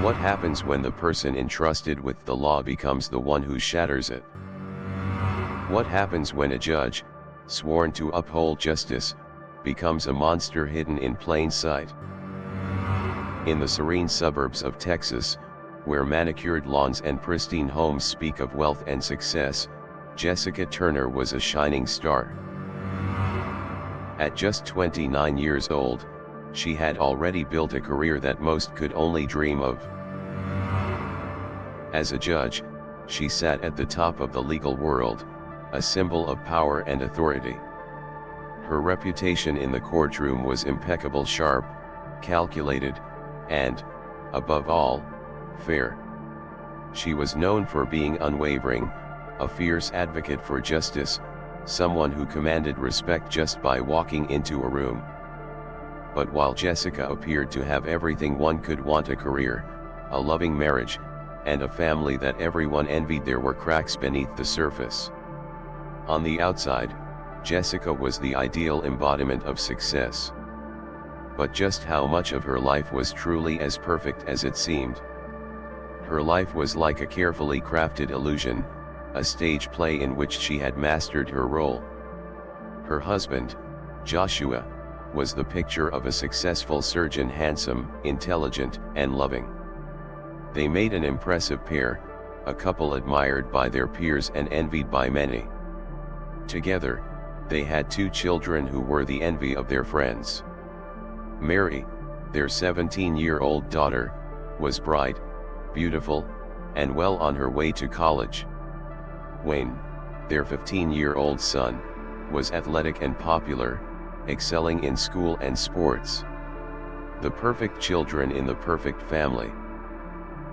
What happens when the person entrusted with the law becomes the one who shatters it? What happens when a judge, sworn to uphold justice, becomes a monster hidden in plain sight? In the serene suburbs of Texas, where manicured lawns and pristine homes speak of wealth and success, Jessica Turner was a shining star. At just 29 years old, she had already built a career that most could only dream of. As a judge, she sat at the top of the legal world, a symbol of power and authority. Her reputation in the courtroom was impeccable, sharp, calculated, and, above all, fair. She was known for being unwavering, a fierce advocate for justice, someone who commanded respect just by walking into a room. But while Jessica appeared to have everything one could want, a career, a loving marriage, and a family that everyone envied, there were cracks beneath the surface. On the outside, Jessica was the ideal embodiment of success. But just how much of her life was truly as perfect as it seemed? Her life was like a carefully crafted illusion, a stage play in which she had mastered her role. Her husband, Joshua, was the picture of a successful surgeon, handsome, intelligent, and loving. They made an impressive pair, a couple admired by their peers and envied by many. Together, they had 2 children who were the envy of their friends. Mary, their 17-year-old daughter, was bright, beautiful, and well on her way to college. Wayne, their 15-year-old son, was athletic and popular, excelling in school and sports. The perfect children in the perfect family.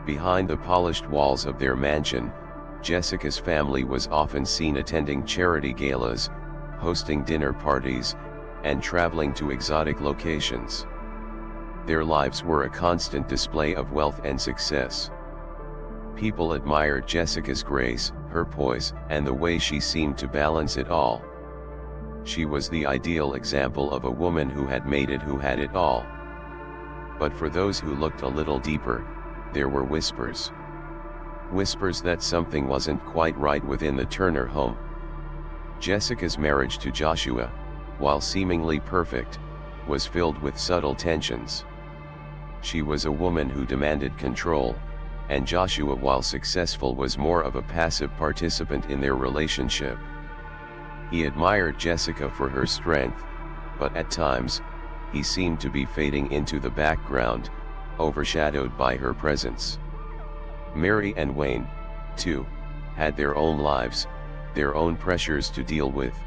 Behind the polished walls of their mansion, Jessica's family was often seen attending charity galas, hosting dinner parties, and traveling to exotic locations. Their lives were a constant display of wealth and success. People admired Jessica's grace, her poise, and the way she seemed to balance it all. She was the ideal example of a woman who had made it, who had it all. But for those who looked a little deeper, there were whispers. Whispers that something wasn't quite right within the Turner home. Jessica's marriage to Joshua, while seemingly perfect, was filled with subtle tensions. She was a woman who demanded control, and Joshua, while successful, was more of a passive participant in their relationship. He admired Jessica for her strength, but at times, he seemed to be fading into the background, overshadowed by her presence. Mary and Wayne, too, had their own lives, their own pressures to deal with.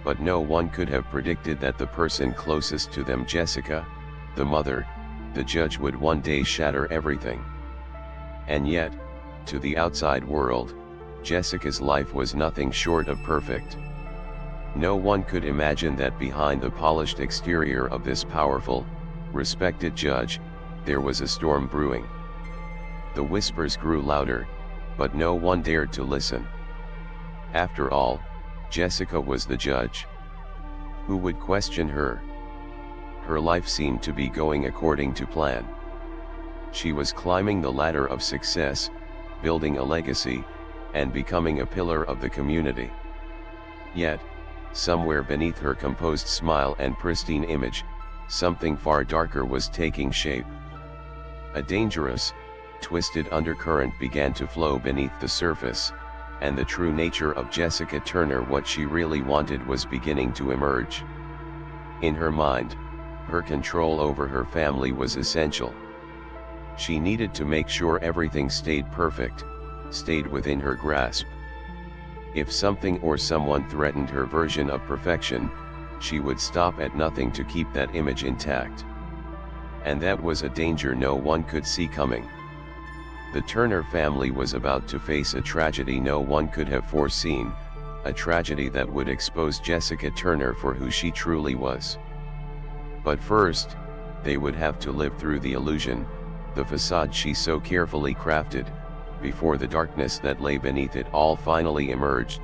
But no one could have predicted that the person closest to them, Jessica, the mother, the judge, would one day shatter everything. And yet, to the outside world, Jessica's life was nothing short of perfect. No one could imagine that behind the polished exterior of this powerful, respected judge, there was a storm brewing. The whispers grew louder, but no one dared to listen. After all, Jessica was the judge. Who would question her? Her life seemed to be going according to plan. She was climbing the ladder of success, building a legacy, and becoming a pillar of the community. Yet, somewhere beneath her composed smile and pristine image, something far darker was taking shape. A dangerous, twisted undercurrent began to flow beneath the surface, and the true nature of Jessica Turner, what she really wanted, was beginning to emerge. In her mind, her control over her family was essential. She needed to make sure everything stayed perfect, stayed within her grasp. If something or someone threatened her version of perfection, she would stop at nothing to keep that image intact. And that was a danger no one could see coming. The Turner family was about to face a tragedy no one could have foreseen, a tragedy that would expose Jessica Turner for who she truly was. But first, they would have to live through the illusion, the facade she so carefully crafted, before the darkness that lay beneath it all finally emerged.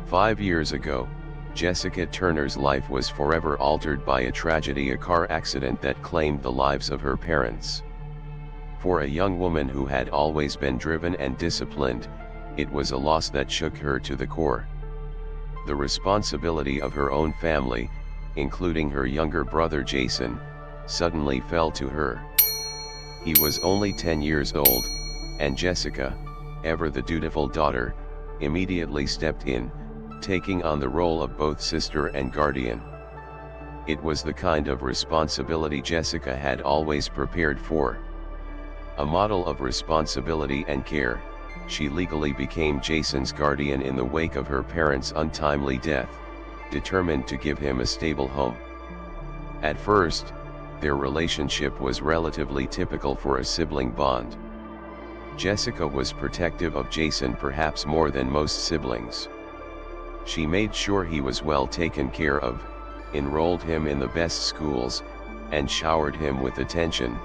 5 years ago, Jessica Turner's life was forever altered by a tragedy, a car accident that claimed the lives of her parents. For a young woman who had always been driven and disciplined, it was a loss that shook her to the core. The responsibility of her own family, including her younger brother Jason, suddenly fell to her. He was only 10 years old, and Jessica, ever the dutiful daughter, immediately stepped in, taking on the role of both sister and guardian. It was the kind of responsibility Jessica had always prepared for. A model of responsibility and care, she legally became Jason's guardian in the wake of her parents' untimely death, determined to give him a stable home. At first, their relationship was relatively typical for a sibling bond. Jessica was protective of Jason perhaps more than most siblings. She made sure he was well taken care of, enrolled him in the best schools, and showered him with attention,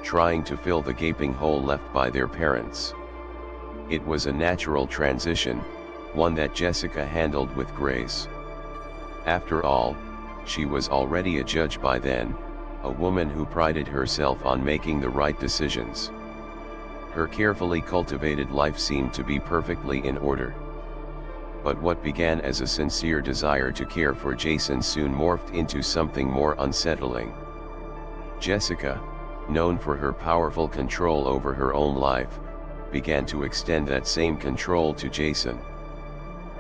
trying to fill the gaping hole left by their parents. It was a natural transition, one that Jessica handled with grace. After all, she was already a judge by then, a woman who prided herself on making the right decisions. Her carefully cultivated life seemed to be perfectly in order. But what began as a sincere desire to care for Jason soon morphed into something more unsettling. Jessica, known for her powerful control over her own life, began to extend that same control to Jason.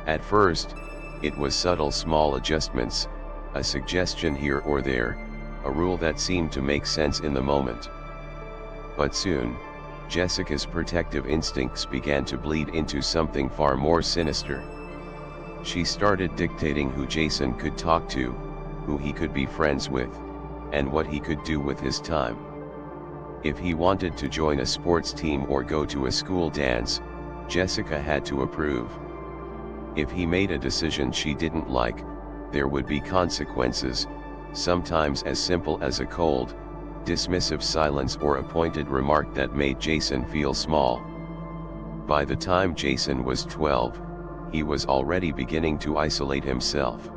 At first, it was subtle small adjustments, a suggestion here or there, a rule that seemed to make sense in the moment. But soon, Jessica's protective instincts began to bleed into something far more sinister. She started dictating who Jason could talk to, who he could be friends with, and what he could do with his time. If he wanted to join a sports team or go to a school dance, Jessica had to approve. If he made a decision she didn't like, there would be consequences, sometimes as simple as a cold, dismissive silence or a pointed remark that made Jason feel small. By the time Jason was 12, he was already beginning to isolate himself.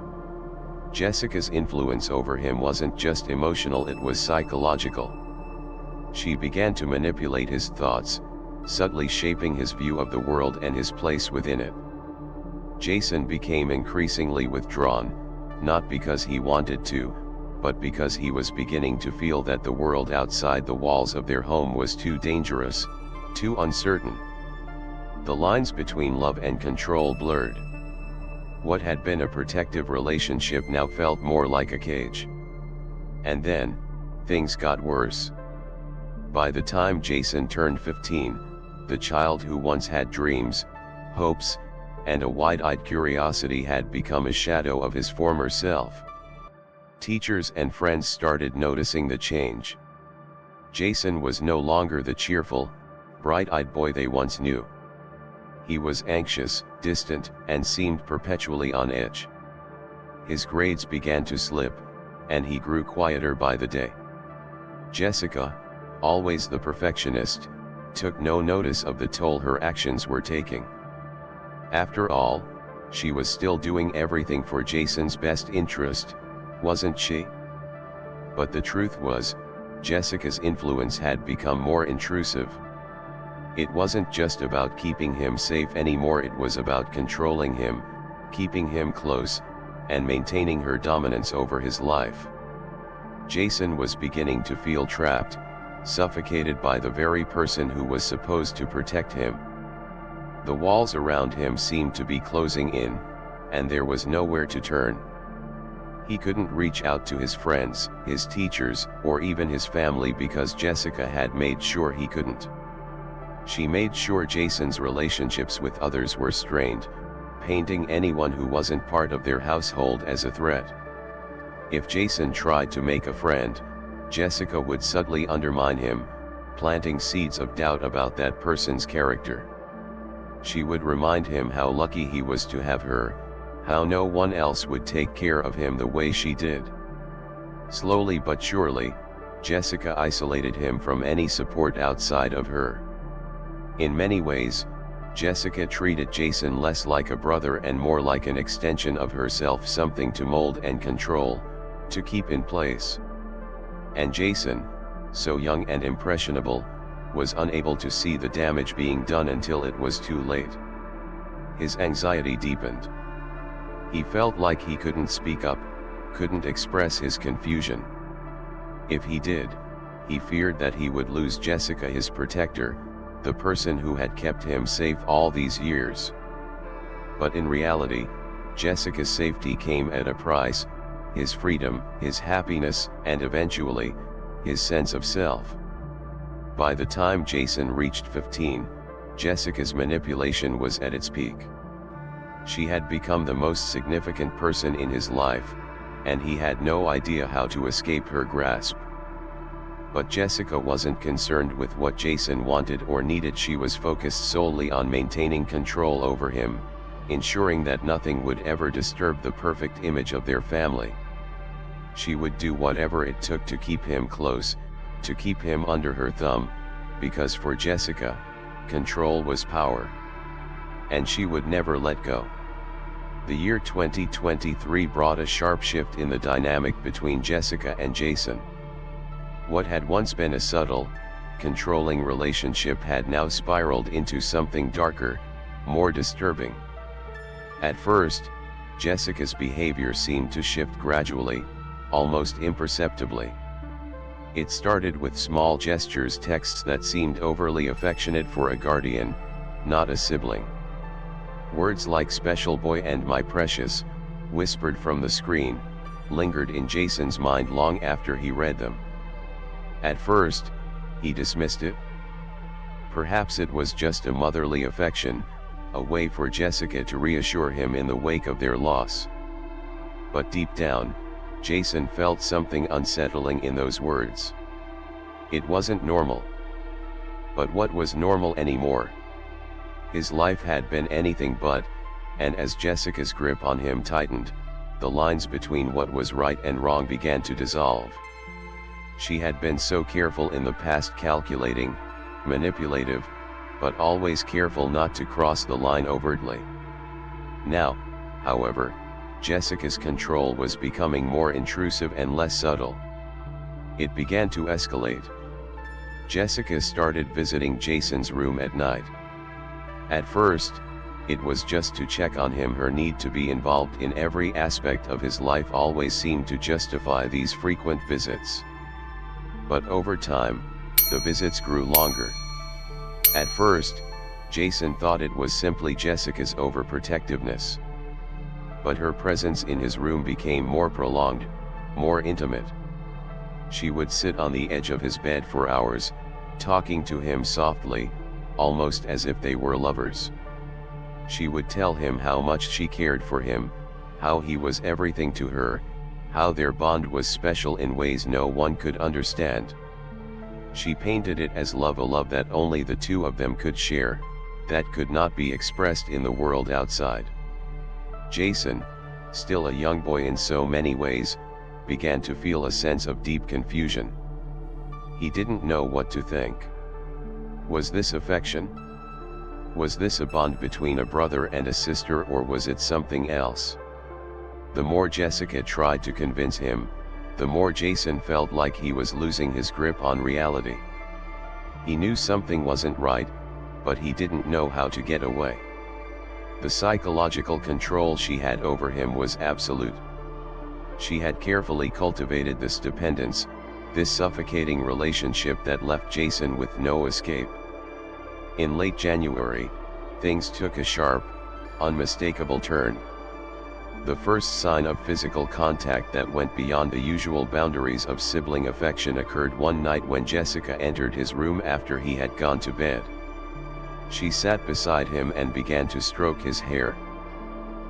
Jessica's influence over him wasn't just emotional, it was psychological. She began to manipulate his thoughts, subtly shaping his view of the world and his place within it. Jason became increasingly withdrawn, not because he wanted to, but because he was beginning to feel that the world outside the walls of their home was too dangerous, too uncertain. The lines between love and control blurred. What had been a protective relationship now felt more like a cage. And then, things got worse. By the time Jason turned 15, the child who once had dreams, hopes, and a wide-eyed curiosity had become a shadow of his former self. Teachers and friends started noticing the change. Jason was no longer the cheerful, bright-eyed boy they once knew. He was anxious, distant, and seemed perpetually on edge. His grades began to slip, and he grew quieter by the day. Jessica, always the perfectionist, took no notice of the toll her actions were taking. After all, she was still doing everything for Jason's best interest, wasn't she? But the truth was, Jessica's influence had become more intrusive. It wasn't just about keeping him safe anymore, it was about controlling him, keeping him close, and maintaining her dominance over his life. Jason was beginning to feel trapped, suffocated by the very person who was supposed to protect him. The walls around him seemed to be closing in, and there was nowhere to turn. He couldn't reach out to his friends, his teachers, or even his family because Jessica had made sure he couldn't. She made sure Jason's relationships with others were strained, painting anyone who wasn't part of their household as a threat. If Jason tried to make a friend, Jessica would subtly undermine him, planting seeds of doubt about that person's character. She would remind him how lucky he was to have her, how no one else would take care of him the way she did. Slowly but surely, Jessica isolated him from any support outside of her. In many ways, Jessica treated Jason less like a brother and more like an extension of herself, something to mold and control, to keep in place. And Jason, so young and impressionable, was unable to see the damage being done until it was too late. His anxiety deepened. He felt like he couldn't speak up, couldn't express his confusion. If he did, he feared that he would lose Jessica, his protector, the person who had kept him safe all these years. But in reality, Jessica's safety came at a price: his freedom, his happiness, and eventually, his sense of self. By the time Jason reached 15, Jessica's manipulation was at its peak. She had become the most significant person in his life, and he had no idea how to escape her grasp. But Jessica wasn't concerned with what Jason wanted or needed. She was focused solely on maintaining control over him, ensuring that nothing would ever disturb the perfect image of their family. She would do whatever it took to keep him close, to keep him under her thumb, because for Jessica, control was power. And she would never let go. The year 2023 brought a sharp shift in the dynamic between Jessica and Jason. What had once been a subtle, controlling relationship had now spiraled into something darker, more disturbing. At first, Jessica's behavior seemed to shift gradually, almost imperceptibly. It started with small gestures, texts that seemed overly affectionate for a guardian, not a sibling. Words like "special boy" and "my precious," whispered from the screen, lingered in Jason's mind long after he read them. At first, he dismissed it. Perhaps it was just a motherly affection, a way for Jessica to reassure him in the wake of their loss. But deep down, Jason felt something unsettling in those words. It wasn't normal. But what was normal anymore? His life had been anything but, and as Jessica's grip on him tightened, the lines between what was right and wrong began to dissolve. She had been so careful in the past, calculating, manipulative, but always careful not to cross the line overtly. Now, however, Jessica's control was becoming more intrusive and less subtle. It began to escalate. Jessica started visiting Jason's room at night. At first, it was just to check on him. Her need to be involved in every aspect of his life always seemed to justify these frequent visits. But over time, the visits grew longer. At first, Jason thought it was simply Jessica's overprotectiveness. But her presence in his room became more prolonged, more intimate. She would sit on the edge of his bed for hours, talking to him softly, almost as if they were lovers. She would tell him how much she cared for him, how he was everything to her, how their bond was special in ways no one could understand. She painted it as love, a love that only the two of them could share, that could not be expressed in the world outside. Jason, still a young boy in so many ways, began to feel a sense of deep confusion. He didn't know what to think. Was this affection? Was this a bond between a brother and a sister, or was it something else? The more Jessica tried to convince him, the more Jason felt like he was losing his grip on reality. He knew something wasn't right, but he didn't know how to get away. The psychological control she had over him was absolute. She had carefully cultivated this dependence, this suffocating relationship that left Jason with no escape. In late January, things took a sharp, unmistakable turn. The first sign of physical contact that went beyond the usual boundaries of sibling affection occurred one night when Jessica entered his room after he had gone to bed. She sat beside him and began to stroke his hair.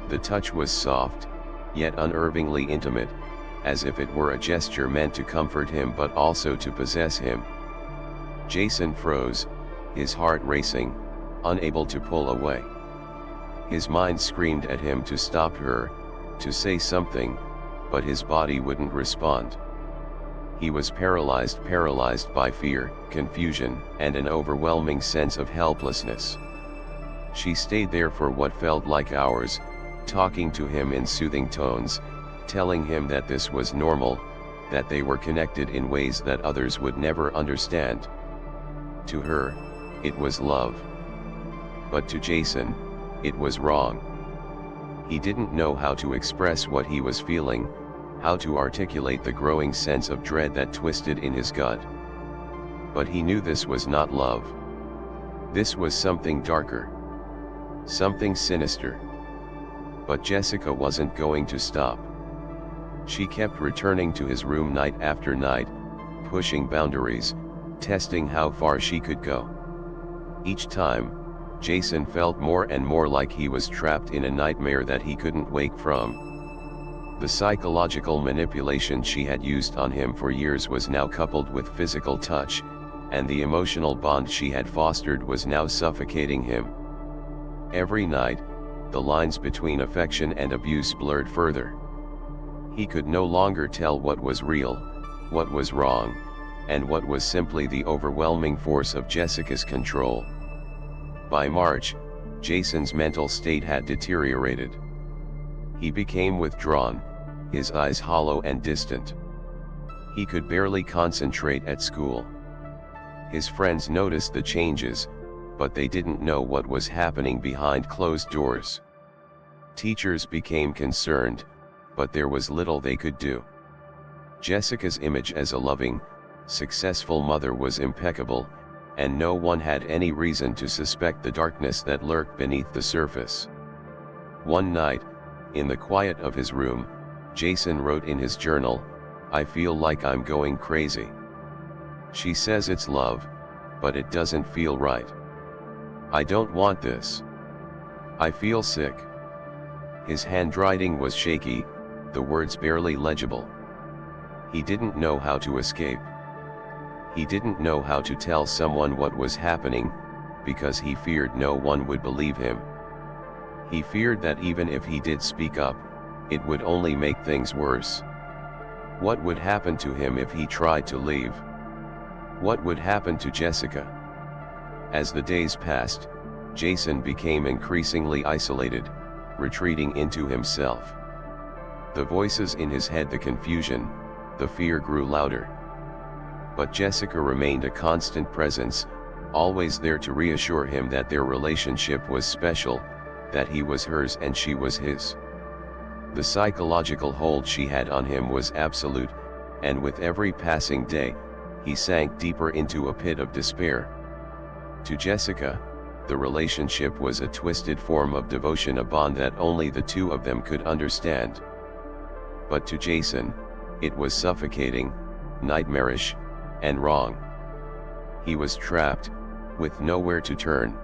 The touch was soft, yet unnervingly intimate, as if it were a gesture meant to comfort him but also to possess him. Jason froze, his heart racing, unable to pull away. His mind screamed at him to stop her, to say something, but his body wouldn't respond. He was paralyzed by fear, confusion, and an overwhelming sense of helplessness. She stayed there for what felt like hours, talking to him in soothing tones, telling him that this was normal, that they were connected in ways that others would never understand. To her, it was love. But to Jason, it was wrong. He didn't know how to express what he was feeling, how to articulate the growing sense of dread that twisted in his gut. But he knew this was not love. This was something darker. Something sinister. But Jessica wasn't going to stop. She kept returning to his room night after night, pushing boundaries, testing how far she could go. Each time, Jason felt more and more like he was trapped in a nightmare that he couldn't wake from. The psychological manipulation she had used on him for years was now coupled with physical touch, and the emotional bond she had fostered was now suffocating him. Every night, the lines between affection and abuse blurred further. He could no longer tell what was real, what was wrong, and what was simply the overwhelming force of Jessica's control. By March, Jason's mental state had deteriorated. He became withdrawn, his eyes hollow and distant. He could barely concentrate at school. His friends noticed the changes, but they didn't know what was happening behind closed doors. Teachers became concerned, but there was little they could do. Jessica's image as a loving, successful mother was impeccable, and no one had any reason to suspect the darkness that lurked beneath the surface. One night, in the quiet of his room, Jason wrote in his journal, "I feel like I'm going crazy. She says it's love, but it doesn't feel right. I don't want this. I feel sick." His handwriting was shaky, the words barely legible. He didn't know how to escape. He didn't know how to tell someone what was happening, because he feared no one would believe him. He feared that even if he did speak up, it would only make things worse. What would happen to him if he tried to leave? What would happen to Jessica? As the days passed, Jason became increasingly isolated, retreating into himself. The voices in his head, the confusion, the fear grew louder. But Jessica remained a constant presence, always there to reassure him that their relationship was special, that he was hers and she was his. The psychological hold she had on him was absolute, and with every passing day, he sank deeper into a pit of despair. To Jessica, the relationship was a twisted form of devotion, a bond that only the two of them could understand. But to Jason, it was suffocating, nightmarish, and wrong. He was trapped, with nowhere to turn.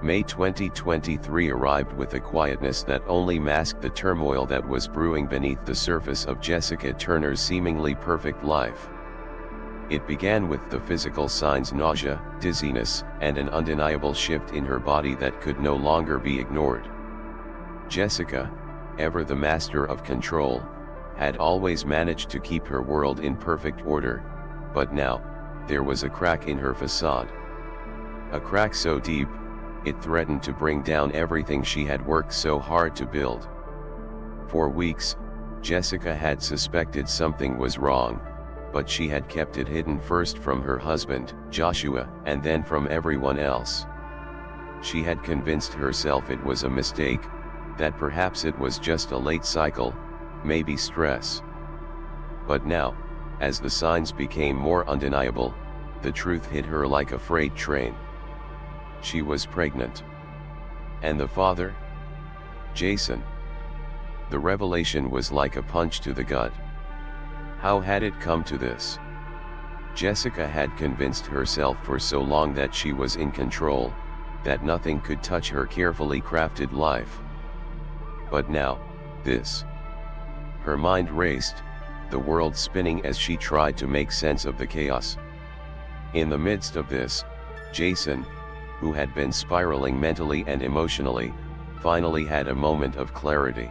May 2023 arrived with a quietness that only masked the turmoil that was brewing beneath the surface of Jessica Turner's seemingly perfect life. It began with the physical signs: nausea, dizziness, and an undeniable shift in her body that could no longer be ignored. Jessica, ever the master of control, had always managed to keep her world in perfect order, but now, there was a crack in her facade. A crack so deep, it threatened to bring down everything she had worked so hard to build. For weeks, Jessica had suspected something was wrong, but she had kept it hidden, first from her husband, Joshua, and then from everyone else. She had convinced herself it was a mistake, that perhaps it was just a late cycle, maybe stress. But now, as the signs became more undeniable, the truth hit her like a freight train. She was pregnant. And the father? Jason. The revelation was like a punch to the gut. How had it come to this? Jessica had convinced herself for so long that she was in control, that nothing could touch her carefully crafted life. But now, this. Her mind raced, the world spinning as she tried to make sense of the chaos. In the midst of this, Jason, who had been spiraling mentally and emotionally, finally had a moment of clarity.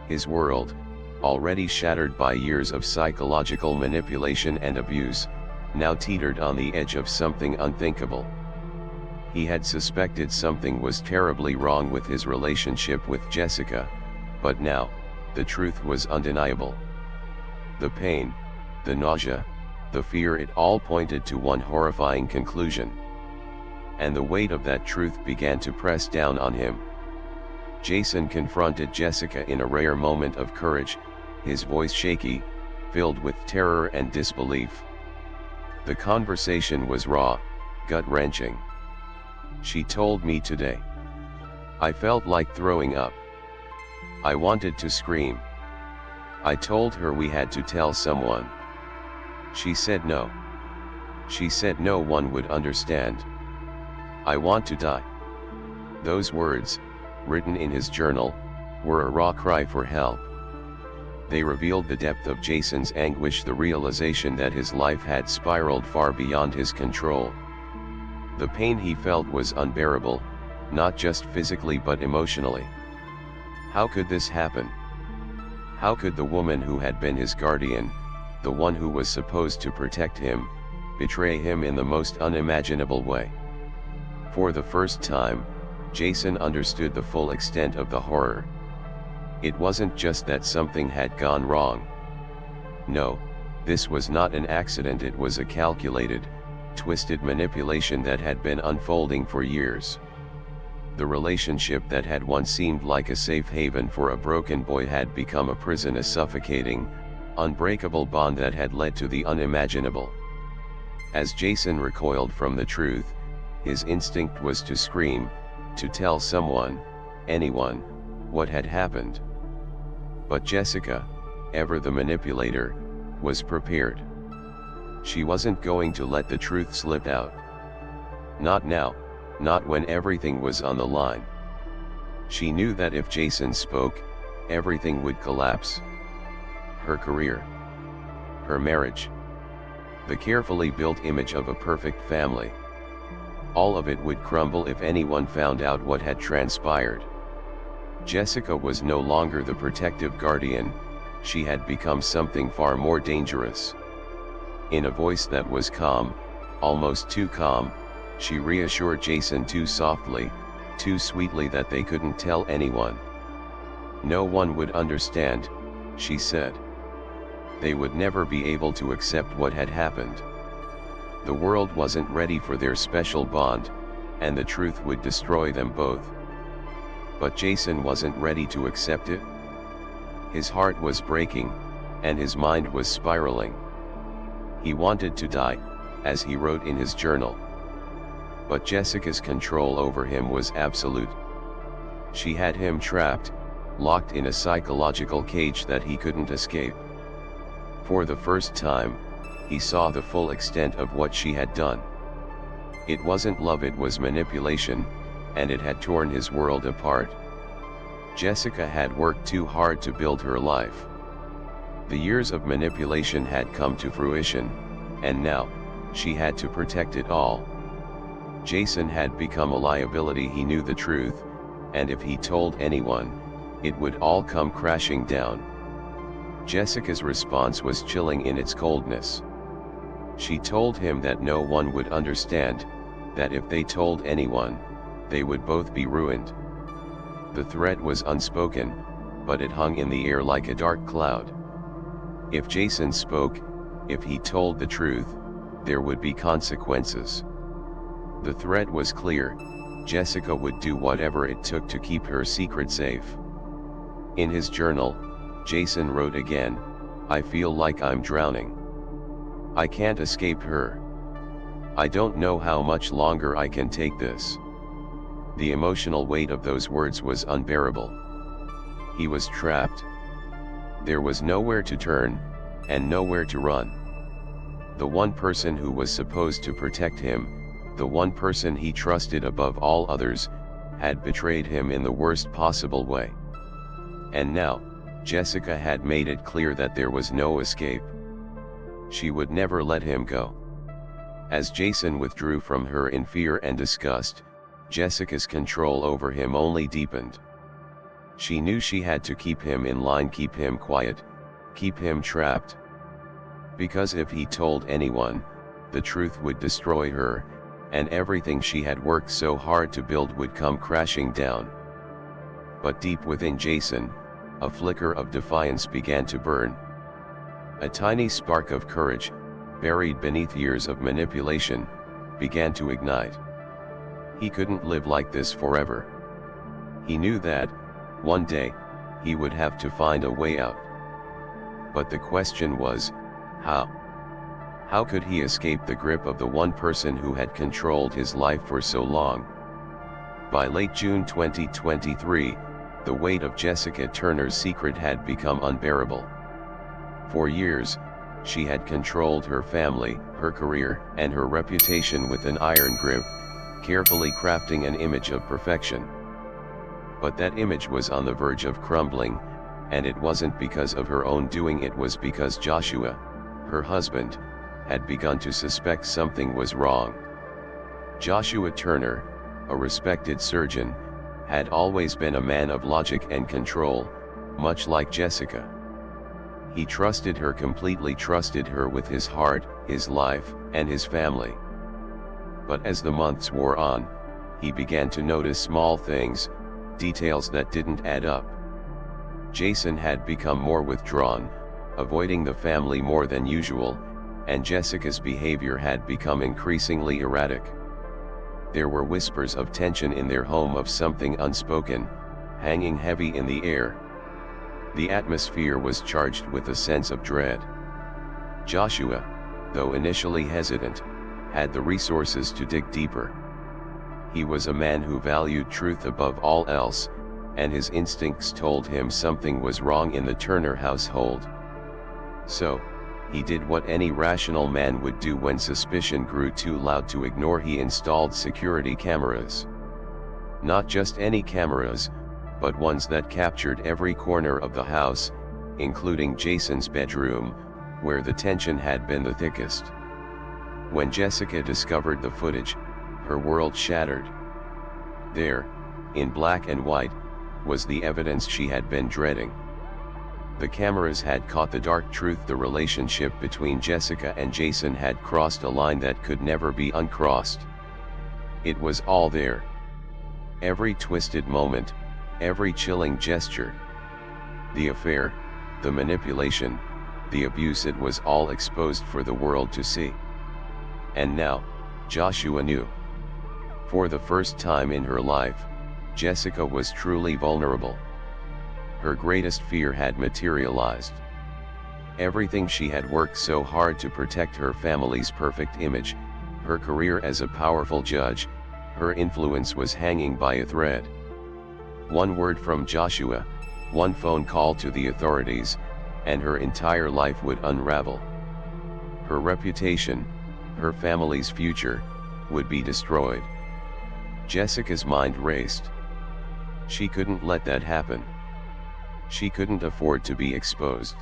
His world, already shattered by years of psychological manipulation and abuse, now teetered on the edge of something unthinkable. He had suspected something was terribly wrong with his relationship with Jessica, but now, the truth was undeniable. The pain, the nausea, the fear, it all pointed to one horrifying conclusion. And the weight of that truth began to press down on him. Jason confronted Jessica in a rare moment of courage, his voice shaky, filled with terror and disbelief. The conversation was raw, gut-wrenching. "She told me today. I felt like throwing up. I wanted to scream. I told her we had to tell someone. She said no. She said no one would understand. I want to die." Those words, written in his journal, were a raw cry for help. They revealed the depth of Jason's anguish, the realization that his life had spiraled far beyond his control. The pain he felt was unbearable, not just physically but emotionally. How could this happen? How could the woman who had been his guardian, the one who was supposed to protect him, betray him in the most unimaginable way? For the first time, Jason understood the full extent of the horror. It wasn't just that something had gone wrong. No, this was not an accident, it was a calculated, twisted manipulation that had been unfolding for years. The relationship that had once seemed like a safe haven for a broken boy had become a prison, a suffocating, unbreakable bond that had led to the unimaginable. As Jason recoiled from the truth, his instinct was to scream, to tell someone, anyone, what had happened. But Jessica, ever the manipulator, was prepared. She wasn't going to let the truth slip out. Not now, not when everything was on the line. She knew that if Jason spoke, everything would collapse. Her career, her marriage, the carefully built image of a perfect family. All of it would crumble if anyone found out what had transpired. Jessica was no longer the protective guardian, she had become something far more dangerous. In a voice that was calm, almost too calm, she reassured Jason too softly, too sweetly that they couldn't tell anyone. No one would understand, she said. They would never be able to accept what had happened. The world wasn't ready for their special bond, and the truth would destroy them both. But Jason wasn't ready to accept it. His heart was breaking, and his mind was spiraling. He wanted to die, as he wrote in his journal. But Jessica's control over him was absolute. She had him trapped, locked in a psychological cage that he couldn't escape. For the first time, he saw the full extent of what she had done. It wasn't love, it was manipulation, and it had torn his world apart. Jessica had worked too hard to build her life. The years of manipulation had come to fruition, and now, she had to protect it all. Jason had become a liability, he knew the truth, and if he told anyone, it would all come crashing down. Jessica's response was chilling in its coldness. She told him that no one would understand, that if they told anyone, they would both be ruined. The threat was unspoken, but it hung in the air like a dark cloud. If Jason spoke, if he told the truth, there would be consequences. The threat was clear: Jessica would do whatever it took to keep her secret safe. In his journal, Jason wrote again, "I feel like I'm drowning. I can't escape her. I don't know how much longer I can take this." The emotional weight of those words was unbearable. He was trapped. There was nowhere to turn, and nowhere to run. The one person who was supposed to protect him, the one person he trusted above all others, had betrayed him in the worst possible way. And now, Jessica had made it clear that there was no escape. She would never let him go. As Jason withdrew from her in fear and disgust, Jessica's control over him only deepened. She knew she had to keep him in line, keep him quiet, keep him trapped. Because if he told anyone, the truth would destroy her, and everything she had worked so hard to build would come crashing down. But deep within Jason, a flicker of defiance began to burn. A tiny spark of courage, buried beneath years of manipulation, began to ignite. He couldn't live like this forever. He knew that, one day, he would have to find a way out. But the question was, how? How could he escape the grip of the one person who had controlled his life for so long? By late June 2023, the weight of Jessica Turner's secret had become unbearable. For years, she had controlled her family, her career, and her reputation with an iron grip, carefully crafting an image of perfection. But that image was on the verge of crumbling, and it wasn't because of her own doing, it was because Joshua, her husband, had begun to suspect something was wrong. Joshua Turner, a respected surgeon, had always been a man of logic and control, much like Jessica. He trusted her completely, trusted her with his heart, his life, and his family. But as the months wore on, he began to notice small things, details that didn't add up. Jason had become more withdrawn, avoiding the family more than usual, and Jessica's behavior had become increasingly erratic. There were whispers of tension in their home, of something unspoken, hanging heavy in the air. The atmosphere was charged with a sense of dread. Joshua, though initially hesitant, had the resources to dig deeper. He was a man who valued truth above all else, and his instincts told him something was wrong in the Turner household. So, he did what any rational man would do when suspicion grew too loud to ignore. He installed security cameras. Not just any cameras, but ones that captured every corner of the house, including Jason's bedroom, where the tension had been the thickest. When Jessica discovered the footage, her world shattered. There, in black and white, was the evidence she had been dreading. The cameras had caught the dark truth. The relationship between Jessica and Jason had crossed a line that could never be uncrossed. It was all there. Every twisted moment, every chilling gesture. The affair, the manipulation, the abuse, it was all exposed for the world to see. And now, Joshua knew. For the first time in her life, Jessica was truly vulnerable. Her greatest fear had materialized. Everything she had worked so hard to protect, her family's perfect image, her career as a powerful judge, her influence, was hanging by a thread. One word from Joshua, one phone call to the authorities, and her entire life would unravel. Her reputation, her family's future, would be destroyed. Jessica's mind raced. She couldn't let that happen. She couldn't afford to be exposed.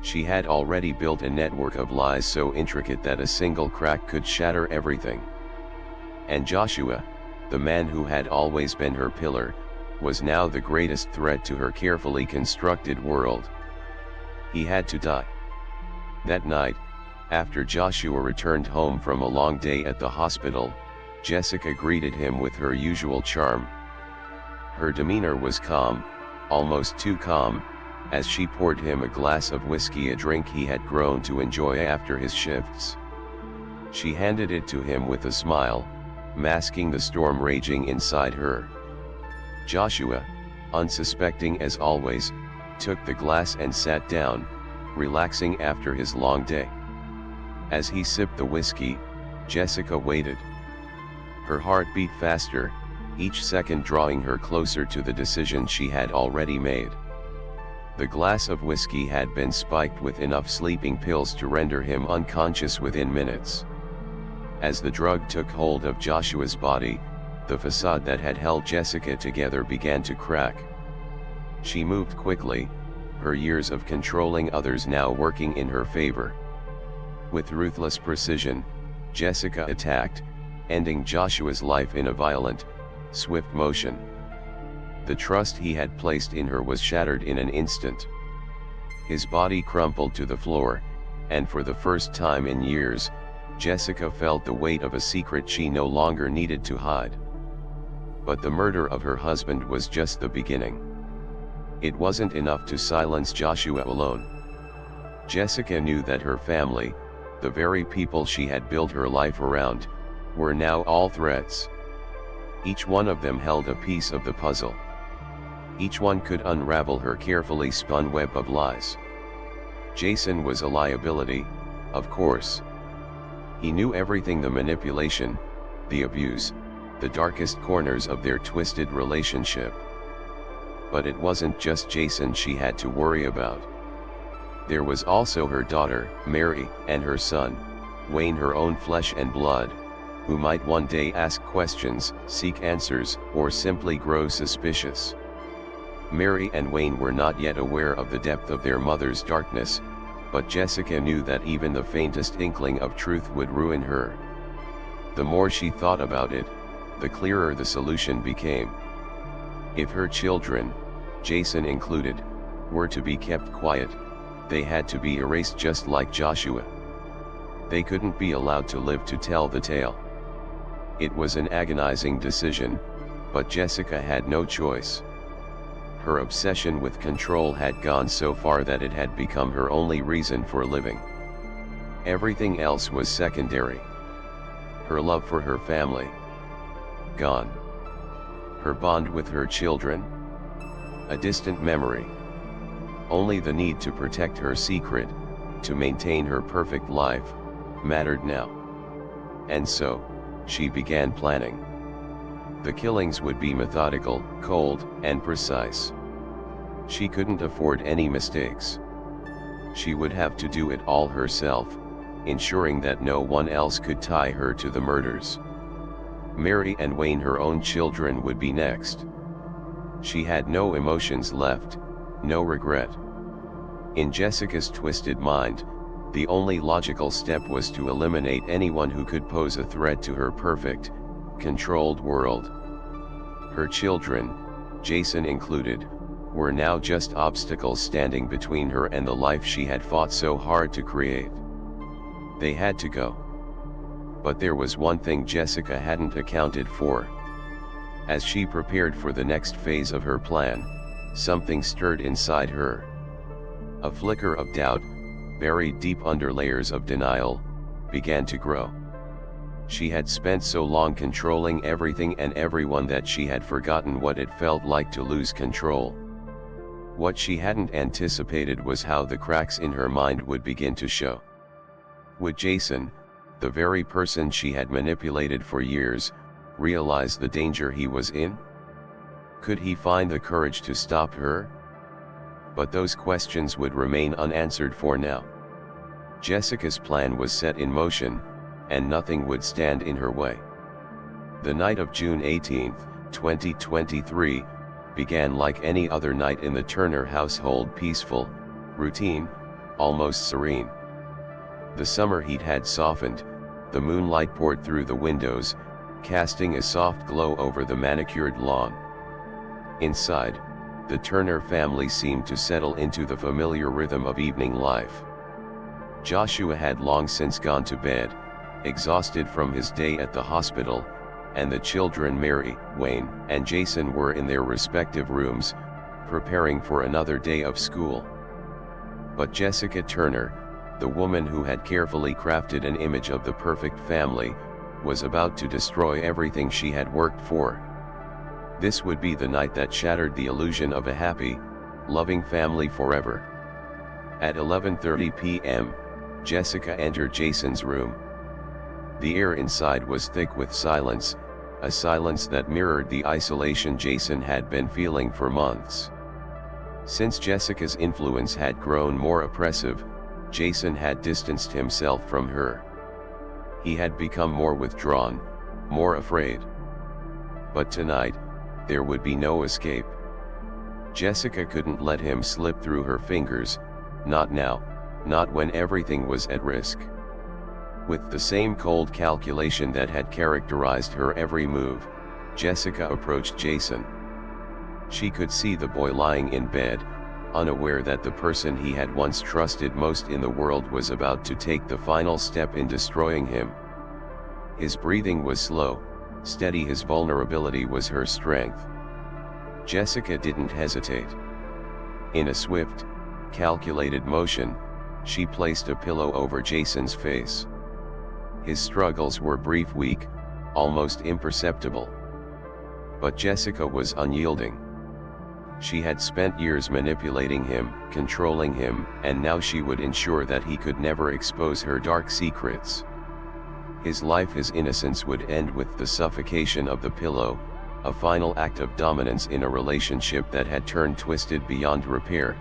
She had already built a network of lies so intricate that a single crack could shatter everything. And Joshua, the man who had always been her pillar, was now the greatest threat to her carefully constructed world. He had to die. That night, after Joshua returned home from a long day at the hospital, Jessica greeted him with her usual charm. Her demeanor was calm, almost too calm, as she poured him a glass of whiskey, a drink he had grown to enjoy after his shifts. She handed it to him with a smile, masking the storm raging inside her. Joshua, unsuspecting as always, took the glass and sat down, relaxing after his long day. As he sipped the whiskey, Jessica waited. Her heart beat faster, each second drawing her closer to the decision she had already made. The glass of whiskey had been spiked with enough sleeping pills to render him unconscious within minutes. As the drug took hold of Joshua's body, the facade that had held Jessica together began to crack. She moved quickly, her years of controlling others now working in her favor. With ruthless precision, Jessica attacked, ending Joshua's life in a violent, swift motion. The trust he had placed in her was shattered in an instant. His body crumpled to the floor, and for the first time in years, Jessica felt the weight of a secret she no longer needed to hide. But the murder of her husband was just the beginning. It wasn't enough to silence Joshua alone. Jessica knew that her family, the very people she had built her life around, were now all threats. Each one of them held a piece of the puzzle. Each one could unravel her carefully spun web of lies. Jason was a liability, of course. He knew everything: the manipulation, the abuse, the darkest corners of their twisted relationship. But it wasn't just Jason she had to worry about. There was also her daughter, Mary, and her son, Wayne, her own flesh and blood, who might one day ask questions, seek answers, or simply grow suspicious. Mary and Wayne were not yet aware of the depth of their mother's darkness, but Jessica knew that even the faintest inkling of truth would ruin her. The more she thought about it, the clearer the solution became. If her children, Jason included, were to be kept quiet, they had to be erased just like Joshua. They couldn't be allowed to live to tell the tale. It was an agonizing decision, but Jessica had no choice. Her obsession with control had gone so far that it had become her only reason for living. Everything else was secondary. Her love for her family, gone. Her bond with her children, a distant memory. Only the need to protect her secret, to maintain her perfect life, mattered now. And so, she began planning. The killings would be methodical, cold, and precise. She couldn't afford any mistakes. She would have to do it all herself, ensuring that no one else could tie her to the murders. Mary and Wayne, her own children, would be next. She had no emotions left, no regret. In Jessica's twisted mind, the only logical step was to eliminate anyone who could pose a threat to her perfect, controlled world. Her children, Jason included, were now just obstacles standing between her and the life she had fought so hard to create. They had to go. But there was one thing Jessica hadn't accounted for. As she prepared for the next phase of her plan, something stirred inside her. A flicker of doubt, buried deep under layers of denial, began to grow. She had spent so long controlling everything and everyone that she had forgotten what it felt like to lose control. What she hadn't anticipated was how the cracks in her mind would begin to show. Would Jason, the very person she had manipulated for years, realize the danger he was in? Could he find the courage to stop her? But those questions would remain unanswered for now. Jessica's plan was set in motion, and nothing would stand in her way. The night of June 18, 2023, began like any other night in the Turner household: peaceful, routine, almost serene. The summer heat had softened, the moonlight poured through the windows, casting a soft glow over the manicured lawn. Inside, the Turner family seemed to settle into the familiar rhythm of evening life. Joshua had long since gone to bed, exhausted from his day at the hospital, and the children, Mary, Wayne, and Jason, were in their respective rooms, preparing for another day of school. But Jessica Turner, the woman who had carefully crafted an image of the perfect family, was about to destroy everything she had worked for. This would be the night that shattered the illusion of a happy, loving family forever. At 11:30 p.m., Jessica entered Jason's room. The air inside was thick with silence, a silence that mirrored the isolation Jason had been feeling for months. Since Jessica's influence had grown more oppressive, Jason had distanced himself from her. He had become more withdrawn, more afraid. But tonight, there would be no escape. Jessica couldn't let him slip through her fingers, not now, not when everything was at risk. With the same cold calculation that had characterized her every move, Jessica approached Jason. She could see the boy lying in bed, unaware that the person he had once trusted most in the world was about to take the final step in destroying him. His breathing was slow, steady. His vulnerability was her strength. Jessica didn't hesitate. In a swift, calculated motion, She placed a pillow over Jason's face. His struggles were brief, weak, almost imperceptible. But Jessica was unyielding. She had spent years manipulating him, controlling him, and now she would ensure that he could never expose her dark secrets. His life, his innocence would end with the suffocation of the pillow, a final act of dominance in a relationship that had turned twisted beyond repair.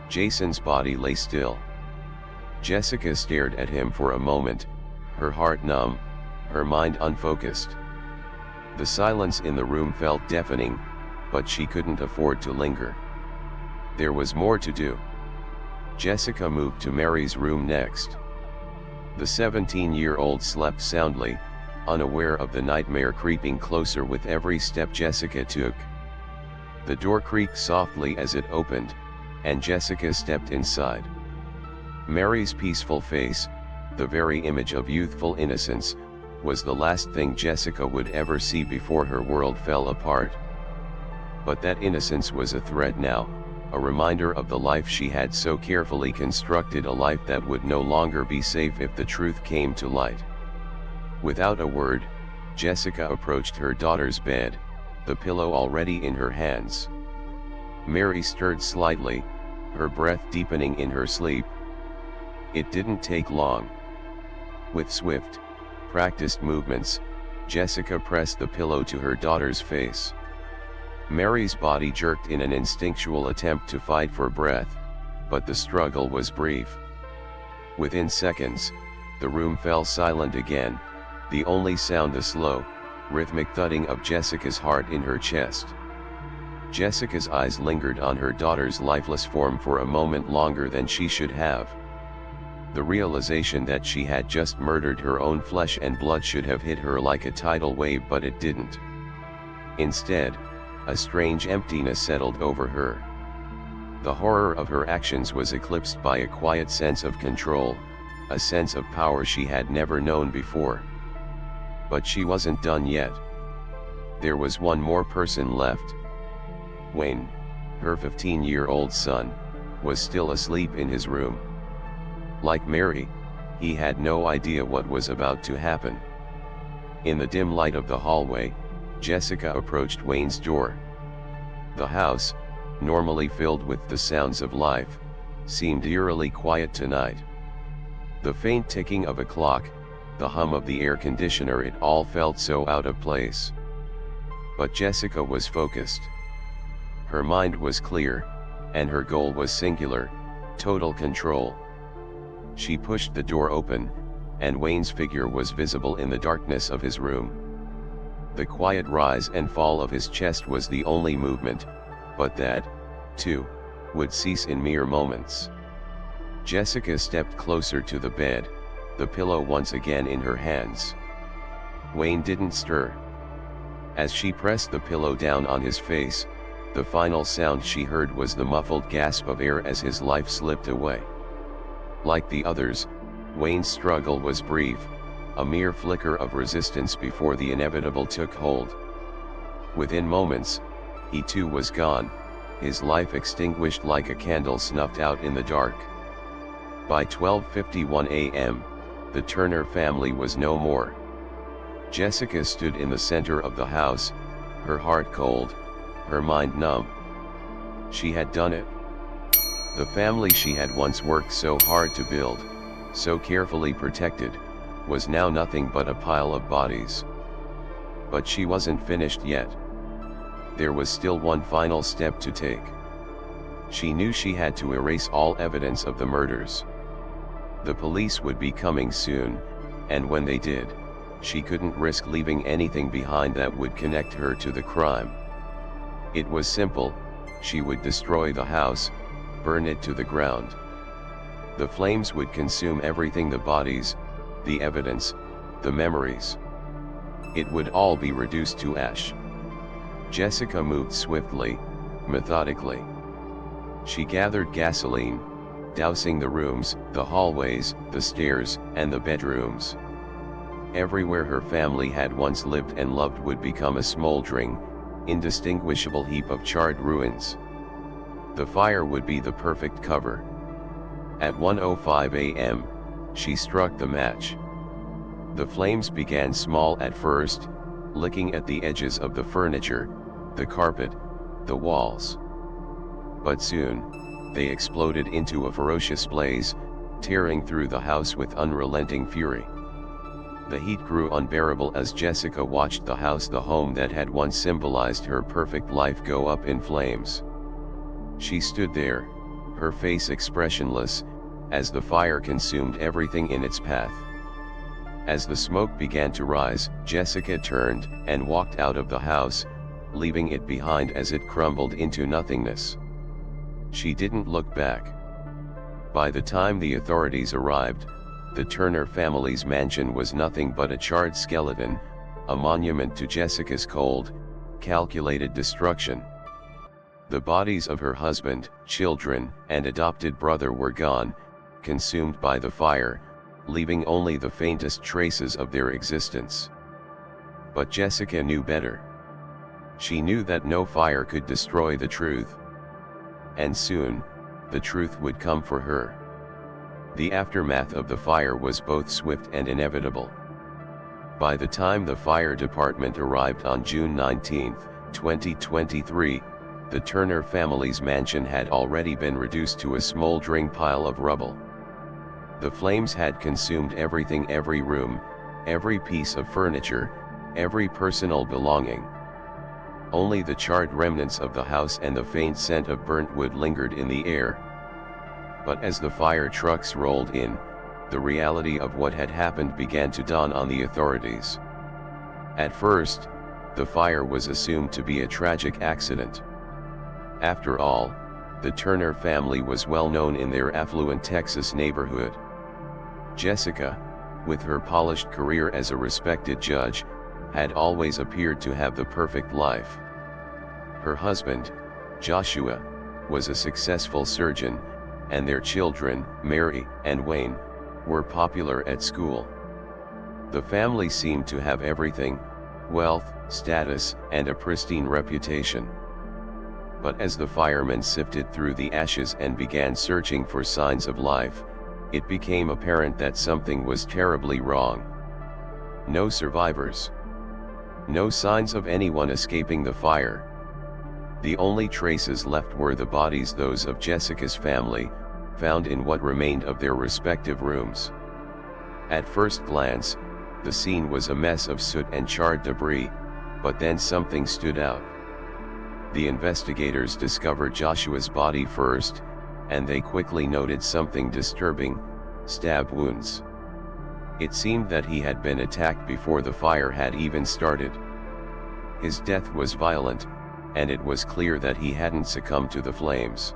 Jason's body lay still. Jessica stared at him for a moment, her heart numb, her mind unfocused. The silence in the room felt deafening, but she couldn't afford to linger. There was more to do. Jessica moved to Mary's room next. The 17-year-old slept soundly, unaware of the nightmare creeping closer with every step Jessica took. The door creaked softly as it opened, and Jessica stepped inside. Mary's peaceful face, the very image of youthful innocence, was the last thing Jessica would ever see before her world fell apart. But that innocence was a threat now, a reminder of the life she had so carefully constructed, a life that would no longer be safe if the truth came to light. Without a word, Jessica approached her daughter's bed, the pillow already in her hands. Mary stirred slightly, her breath deepening in her sleep. It didn't take long. With swift, practiced movements, Jessica pressed the pillow to her daughter's face. Mary's body jerked in an instinctual attempt to fight for breath, but the struggle was brief. Within seconds, the room fell silent again, the only sound the slow, rhythmic thudding of Jessica's heart in her chest. Jessica's eyes lingered on her daughter's lifeless form for a moment longer than she should have. The realization that she had just murdered her own flesh and blood should have hit her like a tidal wave, but it didn't. Instead, a strange emptiness settled over her. The horror of her actions was eclipsed by a quiet sense of control, a sense of power she had never known before. But she wasn't done yet. There was one more person left. Wayne, her 15-year-old son, was still asleep in his room. Like Mary, he had no idea what was about to happen. In the dim light of the hallway, Jessica approached Wayne's door. The house, normally filled with the sounds of life, seemed eerily quiet tonight. The faint ticking of a clock, the hum of the air conditioner, it all felt so out of place. But Jessica was focused. Her mind was clear, and her goal was singular: total control. She pushed the door open, and Wayne's figure was visible in the darkness of his room. The quiet rise and fall of his chest was the only movement, but that, too, would cease in mere moments. Jessica stepped closer to the bed, the pillow once again in her hands. Wayne didn't stir. As she pressed the pillow down on his face, the final sound she heard was the muffled gasp of air as his life slipped away. Like the others, Wayne's struggle was brief, a mere flicker of resistance before the inevitable took hold. Within moments, he too was gone, his life extinguished like a candle snuffed out in the dark. By 12:51 a.m., the Turner family was no more. Jessica stood in the center of the house, her heart cold, her mind numb. She had done it. The family she had once worked so hard to build, so carefully protected, was now nothing but a pile of bodies. But she wasn't finished yet. There was still one final step to take. She knew she had to erase all evidence of the murders. The police would be coming soon, and when they did, she couldn't risk leaving anything behind that would connect her to the crime. It was simple: she would destroy the house, burn it to the ground. The flames would consume everything: the bodies, the evidence, the memories. It would all be reduced to ash. Jessica moved swiftly, methodically. She gathered gasoline, dousing the rooms, the hallways, the stairs, and the bedrooms. Everywhere her family had once lived and loved would become a smoldering, indistinguishable heap of charred ruins. The fire would be the perfect cover. At 1:05 a.m., she struck the match. The flames began small at first, licking at the edges of the furniture, the carpet, the walls. But soon, they exploded into a ferocious blaze, tearing through the house with unrelenting fury. The heat grew unbearable as Jessica watched the home that had once symbolized her perfect life, go up in flames. She stood there, her face expressionless, as the fire consumed everything in its path. As the smoke began to rise, Jessica turned and walked out of the house, leaving it behind as it crumbled into nothingness. She didn't look back. By the time the authorities arrived, the Turner family's mansion was nothing but a charred skeleton, a monument to Jessica's cold, calculated destruction. The bodies of her husband, children, and adopted brother were gone, consumed by the fire, leaving only the faintest traces of their existence. But Jessica knew better. She knew that no fire could destroy the truth. And soon, the truth would come for her. The aftermath of the fire was both swift and inevitable. By the time the fire department arrived on June 19, 2023, the Turner family's mansion had already been reduced to a smoldering pile of rubble. The flames had consumed everything, every room, every piece of furniture, every personal belonging. Only the charred remnants of the house and the faint scent of burnt wood lingered in the air. But as the fire trucks rolled in, the reality of what had happened began to dawn on the authorities. At first, the fire was assumed to be a tragic accident. After all, the Turner family was well known in their affluent Texas neighborhood. Jessica, with her polished career as a respected judge, had always appeared to have the perfect life. Her husband, Joshua, was a successful surgeon, and their children, Mary and Wayne, were popular at school. The family seemed to have everything: wealth, status, and a pristine reputation. But as the firemen sifted through the ashes and began searching for signs of life, it became apparent that something was terribly wrong. No survivors. No signs of anyone escaping the fire. The only traces left were the bodies, those of Jessica's family, found in what remained of their respective rooms. At first glance, the scene was a mess of soot and charred debris, but then something stood out. The investigators discovered Joshua's body first, and they quickly noted something disturbing: stab wounds. It seemed that he had been attacked before the fire had even started. His death was violent, and it was clear that he hadn't succumbed to the flames.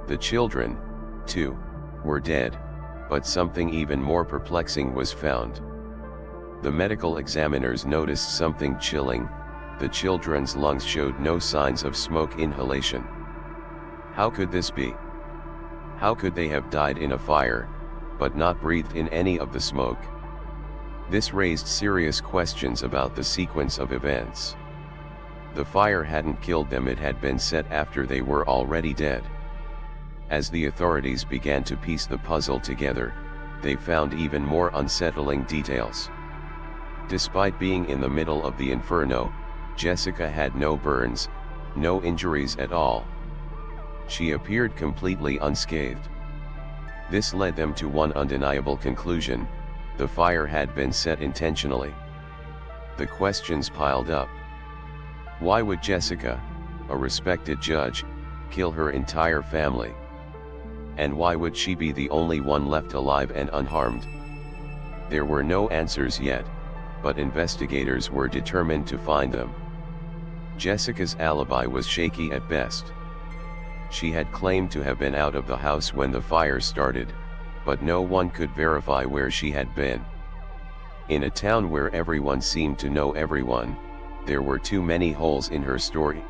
The children, too, were dead, but something even more perplexing was found. The medical examiners noticed something chilling: the children's lungs showed no signs of smoke inhalation. How could this be? How could they have died in a fire, but not breathed in any of the smoke? This raised serious questions about the sequence of events. The fire hadn't killed them, it had been set after they were already dead. As the authorities began to piece the puzzle together, they found even more unsettling details. Despite being in the middle of the inferno, Jessica had no burns, no injuries at all. She appeared completely unscathed. This led them to one undeniable conclusion: the fire had been set intentionally. The questions piled up. Why would Jessica, a respected judge, kill her entire family? And why would she be the only one left alive and unharmed? There were no answers yet, but investigators were determined to find them. Jessica's alibi was shaky at best. She had claimed to have been out of the house when the fire started, but no one could verify where she had been. In a town where everyone seemed to know everyone, there were too many holes in her story.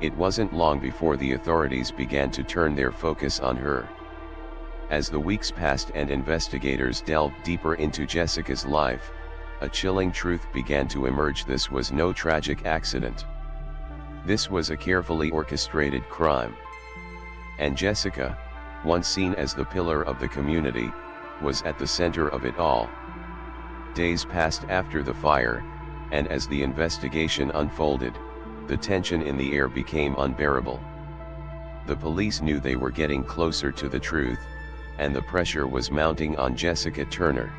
It wasn't long before the authorities began to turn their focus on her. As the weeks passed and investigators delved deeper into Jessica's life, a chilling truth began to emerge: this was no tragic accident. This was a carefully orchestrated crime. And Jessica, once seen as the pillar of the community, was at the center of it all. Days passed after the fire, and as the investigation unfolded, the tension in the air became unbearable. The police knew they were getting closer to the truth, and the pressure was mounting on Jessica Turner.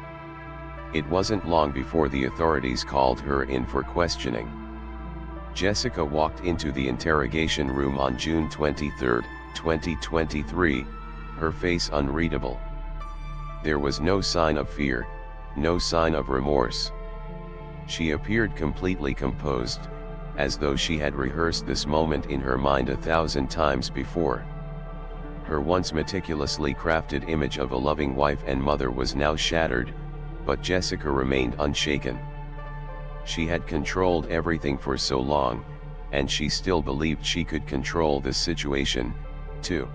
It wasn't long before the authorities called her in for questioning. Jessica walked into the interrogation room on June 23, 2023, her face unreadable. There was no sign of fear, no sign of remorse. She appeared completely composed, as though she had rehearsed this moment in her mind 1,000 times before. Her once meticulously crafted image of a loving wife and mother was now shattered, but Jessica remained unshaken. She had controlled everything for so long, and she still believed she could control this situation, too.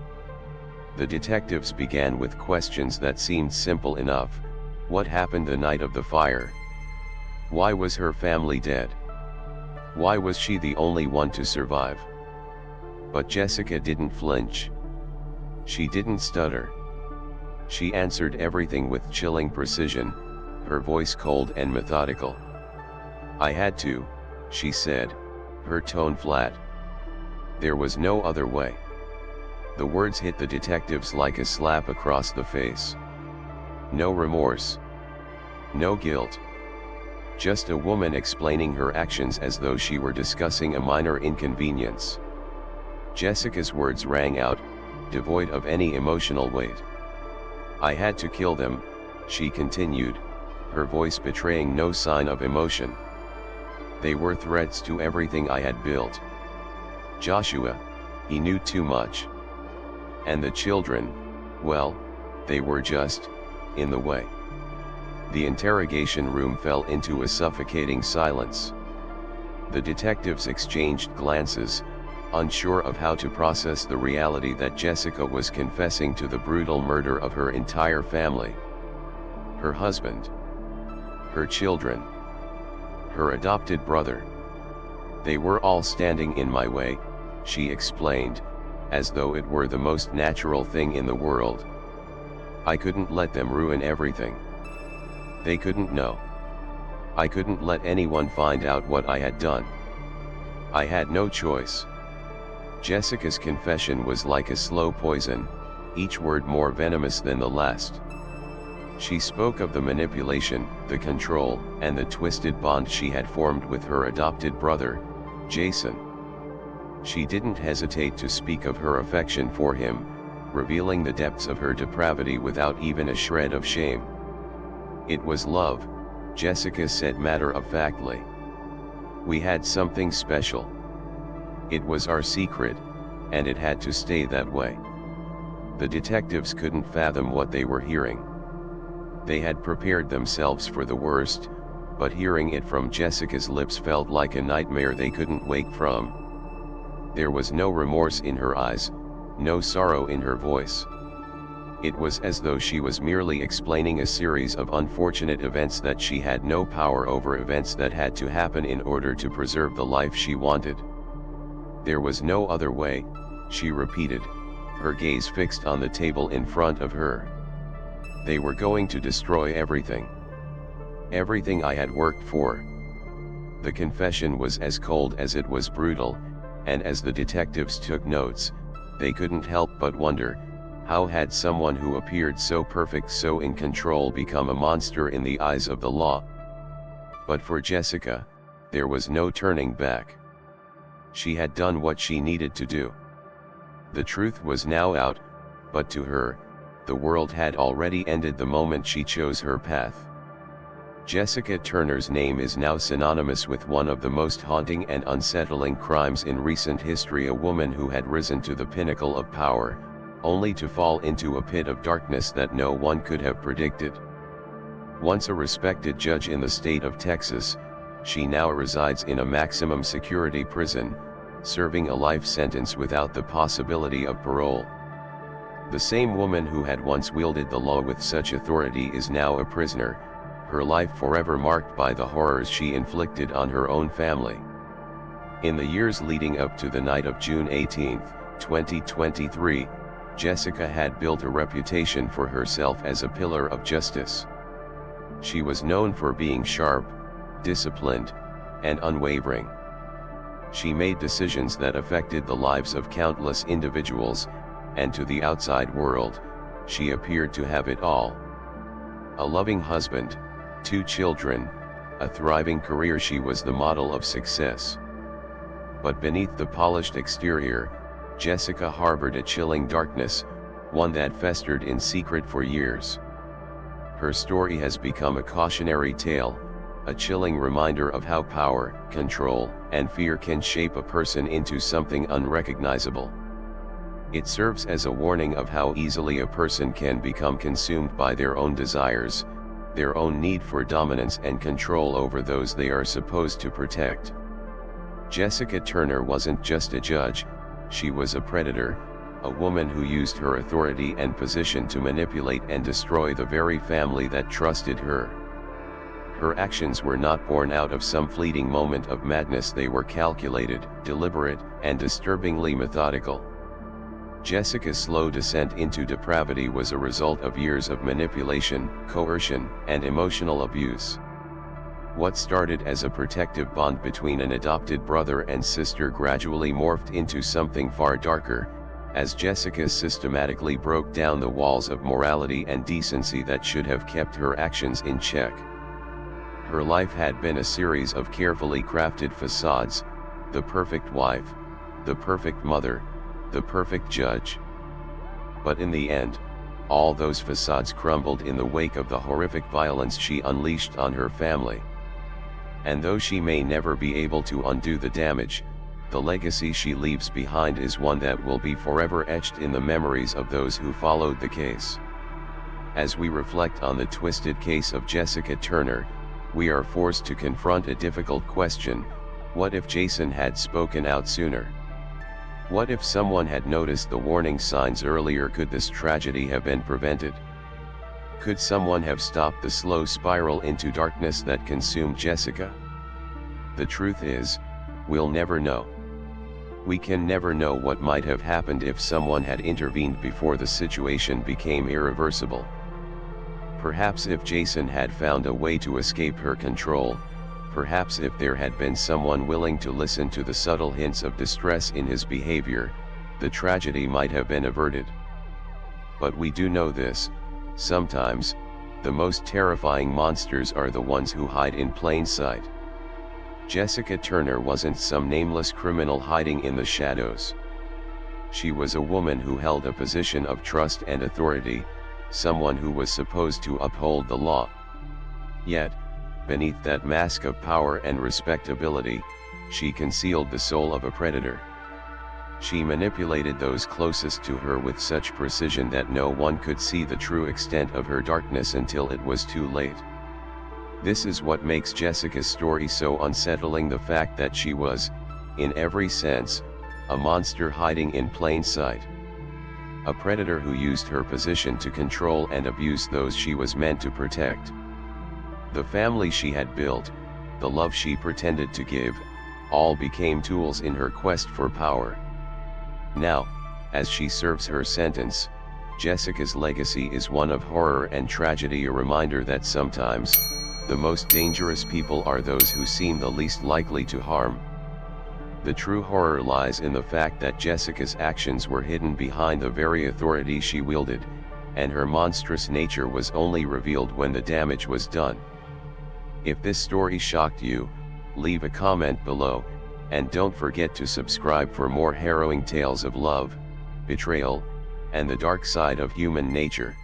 The detectives began with questions that seemed simple enough. What happened the night of the fire? Why was her family dead? Why was she the only one to survive? But Jessica didn't flinch. She didn't stutter. She answered everything with chilling precision, her voice cold and methodical. "I had to," she said, her tone flat. There was no other way. The words hit the detectives like a slap across the face. No remorse. No guilt. Just a woman explaining her actions as though she were discussing a minor inconvenience. Jessica's words rang out, devoid of any emotional weight. "I had to kill them," she continued, her voice betraying no sign of emotion. "They were threats to everything I had built. Joshua, he knew too much. And the children, well, they were just in the way." The interrogation room fell into a suffocating silence. The detectives exchanged glances, unsure of how to process the reality that Jessica was confessing to the brutal murder of her entire family. Her husband. Her children. Her adopted brother. "They were all standing in my way," she explained, as though it were the most natural thing in the world. "I couldn't let them ruin everything. They couldn't know. I couldn't let anyone find out what I had done. I had no choice." Jessica's confession was like a slow poison, each word more venomous than the last. She spoke of the manipulation, the control, and the twisted bond she had formed with her adopted brother, Jason. She didn't hesitate to speak of her affection for him, revealing the depths of her depravity without even a shred of shame. "It was love," Jessica said matter-of-factly. "We had something special. It was our secret, and it had to stay that way." The detectives couldn't fathom what they were hearing. They had prepared themselves for the worst, but hearing it from Jessica's lips felt like a nightmare they couldn't wake from. There was no remorse in her eyes, no sorrow in her voice. It was as though she was merely explaining a series of unfortunate events that she had no power over, events that had to happen in order to preserve the life she wanted. "There was no other way," she repeated, her gaze fixed on the table in front of her. "They were going to destroy everything. Everything I had worked for." The confession was as cold as it was brutal, and as the detectives took notes, they couldn't help but wonder, how had someone who appeared so perfect, so in control, become a monster in the eyes of the law? But for Jessica, there was no turning back. She had done what she needed to do. The truth was now out, but to her, the world had already ended the moment she chose her path. Jessica Turner's name is now synonymous with one of the most haunting and unsettling crimes in recent history, a woman who had risen to the pinnacle of power, only to fall into a pit of darkness that no one could have predicted. Once a respected judge in the state of Texas, she now resides in a maximum security prison, serving a life sentence without the possibility of parole. The same woman who had once wielded the law with such authority is now a prisoner, her life forever marked by the horrors she inflicted on her own family. In the years leading up to the night of June 18, 2023, Jessica had built a reputation for herself as a pillar of justice. She was known for being sharp, disciplined, and unwavering. She made decisions that affected the lives of countless individuals, and to the outside world, she appeared to have it all. A loving husband, 2 children, a thriving career. She was the model of success. But beneath the polished exterior, Jessica harbored a chilling darkness, one that festered in secret for years. Her story has become a cautionary tale, a chilling reminder of how power, control, and fear can shape a person into something unrecognizable. It serves as a warning of how easily a person can become consumed by their own desires, their own need for dominance and control over those they are supposed to protect. Jessica Turner wasn't just a judge, she was a predator, a woman who used her authority and position to manipulate and destroy the very family that trusted her. Her actions were not born out of some fleeting moment of madness. They were calculated, deliberate, and disturbingly methodical. Jessica's slow descent into depravity was a result of years of manipulation, coercion, and emotional abuse. What started as a protective bond between an adopted brother and sister gradually morphed into something far darker, as Jessica systematically broke down the walls of morality and decency that should have kept her actions in check. Her life had been a series of carefully crafted facades: the perfect wife, the perfect mother, the perfect judge. But in the end, all those facades crumbled in the wake of the horrific violence she unleashed on her family. And though she may never be able to undo the damage, the legacy she leaves behind is one that will be forever etched in the memories of those who followed the case. As we reflect on the twisted case of Jessica Turner, we are forced to confront a difficult question: what if Jason had spoken out sooner? What if someone had noticed the warning signs earlier? Could this tragedy have been prevented? Could someone have stopped the slow spiral into darkness that consumed Jessica? The truth is, we'll never know. We can never know what might have happened if someone had intervened before the situation became irreversible. Perhaps if Jason had found a way to escape her control, perhaps if there had been someone willing to listen to the subtle hints of distress in his behavior, the tragedy might have been averted. But we do know this: sometimes, the most terrifying monsters are the ones who hide in plain sight. Jessica Turner wasn't some nameless criminal hiding in the shadows. She was a woman who held a position of trust and authority, someone who was supposed to uphold the law. Yet, beneath that mask of power and respectability, she concealed the soul of a predator. She manipulated those closest to her with such precision that no one could see the true extent of her darkness until it was too late. This is what makes Jessica's story so unsettling: the fact that she was, in every sense, a monster hiding in plain sight. A predator who used her position to control and abuse those she was meant to protect. The family she had built, the love she pretended to give, all became tools in her quest for power. Now, as she serves her sentence, Jessica's legacy is one of horror and tragedy, a reminder that sometimes, the most dangerous people are those who seem the least likely to harm. The true horror lies in the fact that Jessica's actions were hidden behind the very authority she wielded, and her monstrous nature was only revealed when the damage was done. If this story shocked you, leave a comment below, and don't forget to subscribe for more harrowing tales of love, betrayal, and the dark side of human nature.